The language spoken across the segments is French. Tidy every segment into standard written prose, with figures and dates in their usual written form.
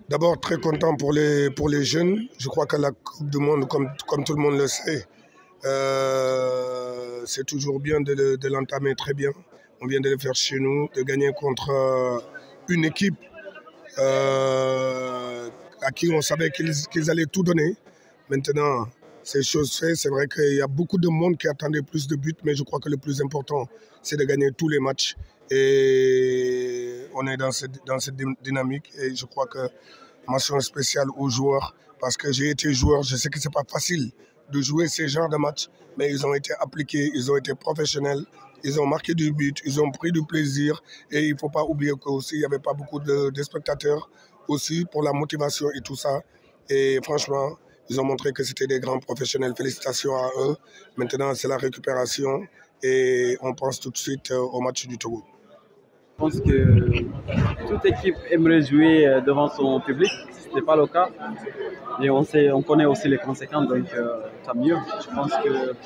D'abord, très content pour les jeunes. Je crois que la Coupe du Monde, comme tout le monde le sait, c'est toujours bien de l'entamer très bien. On vient de le faire chez nous, de gagner contre une équipe à qui on savait qu'ils allaient tout donner. Maintenant, c'est chose faite. C'est vrai qu'il y a beaucoup de monde qui attendait plus de buts, mais je crois que le plus important, c'est de gagner tous les matchs. Et on est dans cette dynamique. Et je crois que mention spéciale aux joueurs, parce que j'ai été joueur, je sais que ce n'est pas facile de jouer ces genres de matchs, mais ils ont été appliqués, ils ont été professionnels, ils ont marqué du but, ils ont pris du plaisir. Et il ne faut pas oublier qu'il n'y avait pas beaucoup de spectateurs aussi pour la motivation et tout ça. Et franchement, ils ont montré que c'était des grands professionnels. Félicitations à eux. Maintenant, c'est la récupération et on pense tout de suite au match du Togo. Je pense que toute équipe aimerait jouer devant son public. Ce n'était pas le cas. Et on connaît aussi les conséquences, donc tant mieux. Je pense que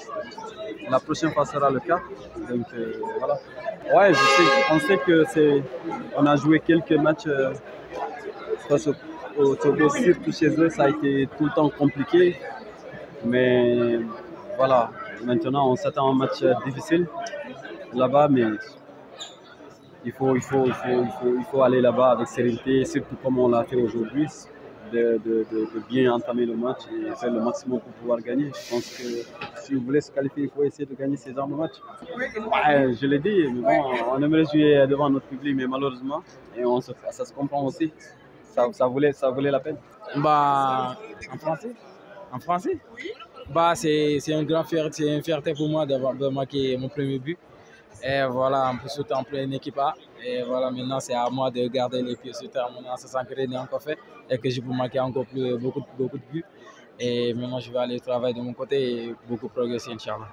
la prochaine fois sera le cas. Donc voilà. Ouais, on sait qu'on a joué quelques matchs face au Togo, surtout chez eux, ça a été tout le temps compliqué. Mais voilà, maintenant on s'attend à un match difficile là-bas, mais il faut aller là-bas avec sérénité, surtout comme on l'a fait aujourd'hui, de bien entamer le match et faire le maximum pour pouvoir gagner. Je pense que si vous voulez se qualifier, il faut essayer de gagner ces genres de matchs. Ouais, je l'ai dit, mais bon, on aimerait jouer devant notre public, mais malheureusement, et ça se comprend aussi, ça valait la peine. Bah, en français? En français? Bah, c'est une fierté pour moi d'avoir marqué mon premier but. Et voilà, en plus, surtout en pleine équipe A. Et voilà, maintenant, c'est à moi de garder les pieds sur terre. Maintenant, ça sent que rien n'est encore fait et que je peux marquer encore beaucoup de buts. Et maintenant, je vais aller travailler de mon côté et beaucoup progresser, Inch'Allah.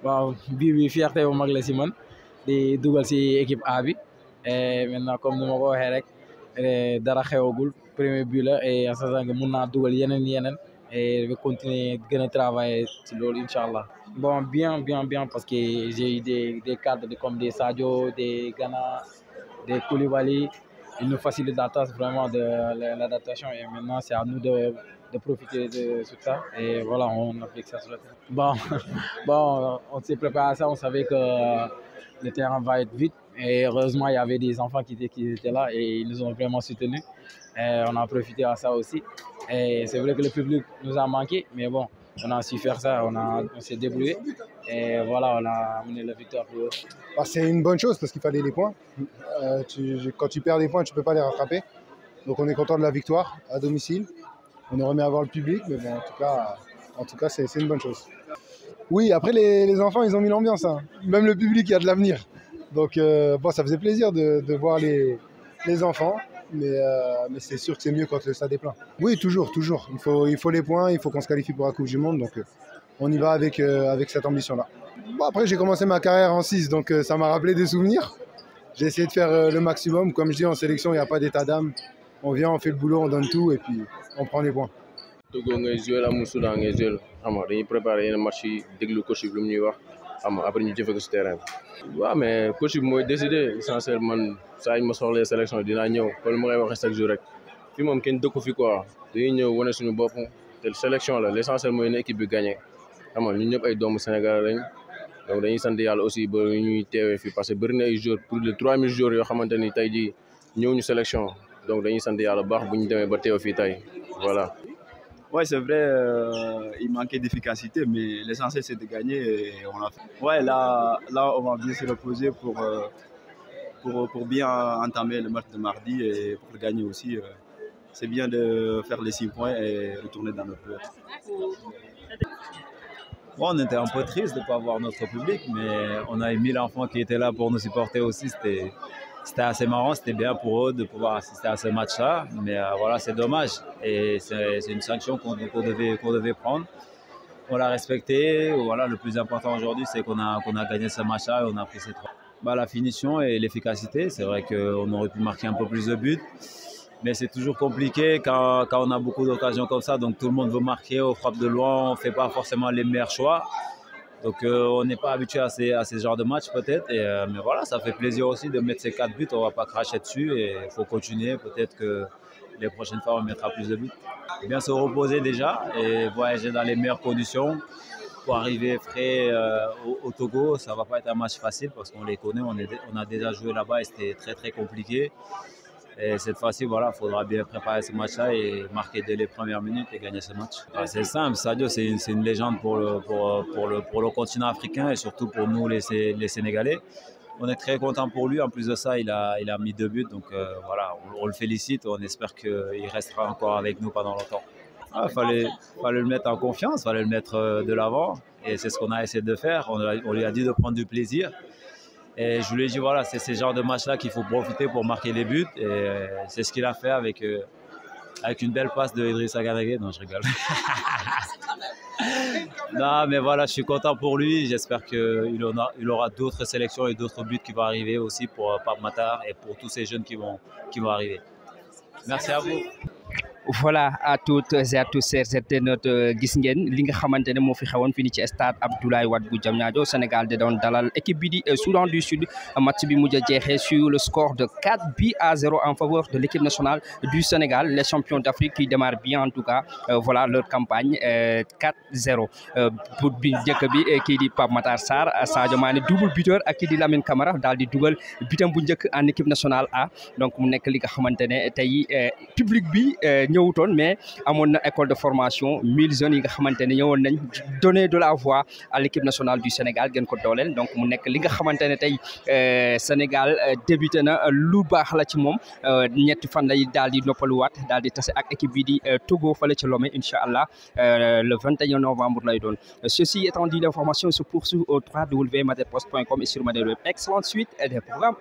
Waaw, bi fierté bu mag la si man di dugal si équipe A bi et maintenant comme ni ma ko waxee rek dara xewagul premier but la et en sachant que mun naa dugal yeneen et je vais continuer gën a travailler ci loolu Inch'Allah. Bon, bien parce que j'ai eu des cadres comme des Sadio, des Ghana, des Koulibaly. Ils nous facilitent la tâche vraiment de l'adaptation et maintenant c'est à nous de profiter de tout ça et voilà, on applique ça sur le terrain. Bon, on s'est préparé à ça, on savait que le terrain va être vite et heureusement il y avait des enfants qui étaient là et ils nous ont vraiment soutenus. Et on a profité à ça aussi et c'est vrai que le public nous a manqué, mais bon, on a su faire ça, on s'est débrouillé et voilà, on a amené la victoire pour eux. Bah, c'est une bonne chose parce qu'il fallait les points. Quand tu perds des points, tu ne peux pas les rattraper. Donc on est content de la victoire à domicile. On aurait aimé avoir le public, mais bon, en tout cas c'est une bonne chose. Oui, après les enfants, ils ont mis l'ambiance. Hein. Même le public, il y a de l'avenir. Donc bon, ça faisait plaisir de voir les enfants. Mais c'est sûr que c'est mieux quand le stade est plein. Oui, toujours. Il faut les points, il faut qu'on se qualifie pour la Coupe du Monde. Donc on y va avec cette ambition-là. Bon, après, j'ai commencé ma carrière en 6, donc ça m'a rappelé des souvenirs. J'ai essayé de faire le maximum. Comme je dis, en sélection, il n'y a pas d'état d'âme. On vient, on fait le boulot, on donne tout et puis on prend les points. Togo ngay joué la Soudan ngay joué xam nga dañuy préparé yenn match yi déglu coach bi lu mu ñuy wax xam nga après ñu jëfee ko si terrain bi. waaw mais coach bi mooy décidé essentiel man saa ñu ma soxlee sélection dinaa ñëw comme ma koy waxee chaque jour rek fii moom kenn dëkku fi quoi dañuy ñëw wane suñu bopp te sélection la l'essentiel mooy ne équipe bi gagné xam nga ñun ñëpp ay doomu Sénégal lañ donc dañuy sant yàlla aussi ba ñuy teewee fii parce que bëri na ay joueurs plus de 3000 joueurs yoo xamante ni tey jii ñëw ñu sélection donc dañuy sant yàlla bu baax bu ñu demee ba teew fii tey voilà. Ouais, c'est vrai, il manquait d'efficacité, mais l'essentiel c'est de gagner et on l'a fait. Ouais, là, on va bien se reposer pour bien entamer le match de mardi et pour le gagner aussi. C'est bien de faire les 6 points et retourner dans notre club. Bon, on était un peu triste de ne pas voir notre public, mais on a 1000 enfants qui étaient là pour nous supporter aussi. C'était assez marrant, c'était bien pour eux de pouvoir assister à ce match-là. Mais voilà, c'est dommage. Et c'est une sanction qu'on devait prendre. On l'a respecté. Voilà, le plus important aujourd'hui, c'est qu'on a gagné ce match-là et on a pris ces 3. Bah, la finition et l'efficacité, c'est vrai qu'on aurait pu marquer un peu plus de buts. Mais c'est toujours compliqué quand on a beaucoup d'occasions comme ça. Donc tout le monde veut marquer, on frappe de loin, on ne fait pas forcément les meilleurs choix. Donc on n'est pas habitué à ces genres de matchs peut-être. Mais voilà, ça fait plaisir aussi de mettre ces 4 buts. On ne va pas cracher dessus et il faut continuer. Peut-être que les prochaines fois, on mettra plus de buts. Bien se reposer déjà et voyager dans les meilleures conditions. Pour arriver frais au Togo, ça ne va pas être un match facile parce qu'on les connaît. On a déjà joué là-bas et c'était très très compliqué. Et cette fois-ci, voilà, il faudra bien préparer ce match-là et marquer dès les premières minutes et gagner ce match. C'est simple, Sadio, c'est une légende pour le continent africain et surtout pour nous, les Sénégalais. On est très content pour lui. En plus de ça, il a mis 2 buts. Donc voilà, on le félicite. On espère qu'il restera encore avec nous pendant longtemps. Il fallait le mettre en confiance, il fallait le mettre de l'avant. Et c'est ce qu'on a essayé de faire. On lui a dit de prendre du plaisir. Et je lui ai dit, voilà, c'est ce genre de match-là qu'il faut profiter pour marquer les buts. Et c'est ce qu'il a fait avec une belle passe de Idrissa Gana Gueye. Non, je rigole. Non, mais voilà, je suis content pour lui. J'espère qu'il aura d'autres sélections et d'autres buts qui vont arriver aussi pour Pape Matar et pour tous ces jeunes qui vont arriver. Merci à vous. Voilà à toutes et à tous chers internautes gis ngeen li nga xamante ne moo fi xewoon fii ci stade Abdoulaye Wade bu Diamniadio Sénégal de doon dalal équipe bi di Soudan du Sud match bi mujj a jeexee sur le score de 4-0 en faveur de l'équipe nationale du Sénégal les champions d'Afrique qui démarrent bien en tout cas voilà leur campagne 4-0 but bi njëkk bi kii di Pape Matar Sarr Sadio Mané double buteur ak kii di Lamine Camara daal di dugal bitam bu njëkk en équipe nationale A donc mu nekk li nga xamante ne tey public bi ñëwutoon mais amoon na école de formation 1000 jeunes yi nga xamante ne ñëwoon nañ donner de la voix à l'équipe nationale du Sénégal gën ko dooleel donc mu nekk li nga xamante ne tey Sénégal débuté na lu baax la ci moom ñetti fan lay daal di noppaluwaat daal di tase ak équipe bi di Togo fale ci Lomé incha allah le 21 novembre lay doon ceci étant dit l'information se poursuit au www.maderpost.com et sur Madeweb. Excellente suite des programmes.